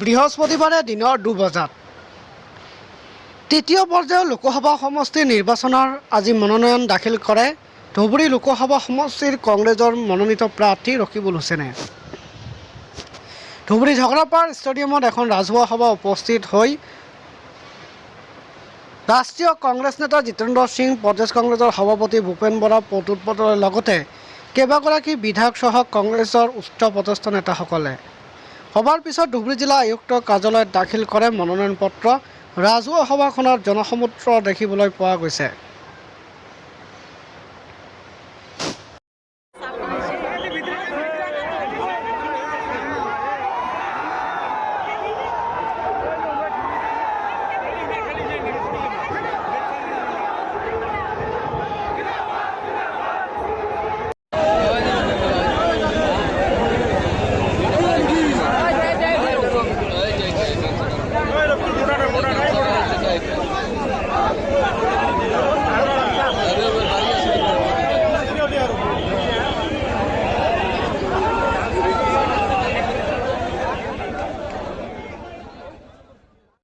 বৃহস্পতিবাৰে দিনৰ 2 বজাত তৃতীয় পৰ্যায়ৰ লোকসভা সমষ্টিৰ নিৰ্বাচনৰ আজি মনোনয়ন দাখিল কৰে ধুবুৰী লোকসভা সমষ্টিৰ কংগ্ৰেছৰ মনোনীত প্ৰাৰ্থী ৰকিবুল হুছেইনে। ধুবুৰী ঝগৰাপাৰ ষ্টেডিয়ামত এখন ৰাজহুৱা সভা উপস্থিত হৈ ৰাষ্ট্ৰীয় কংগ্ৰেছ নেতা জিতেন্দ্ৰ সিং, প্ৰদেশ কংগ্ৰেছৰ সভাপতি ভূপেন বৰা, প্ৰতুল পটলৰ লগতে কেইবাগৰাকী বিধায়ক সহ কংগ্ৰেছৰ উচ্চপদস্থ নেতাসকলে সভাৰ পিছত ধুবুৰী জিলা আয়ুক্তৰ কাৰ্যালয়ত দাখিল কৰে মনোনয়ন পত্ৰ। ৰাজহুৱা সভাখনত জনসমুদ্ৰ দেখিবলৈ পোৱা গৈছে।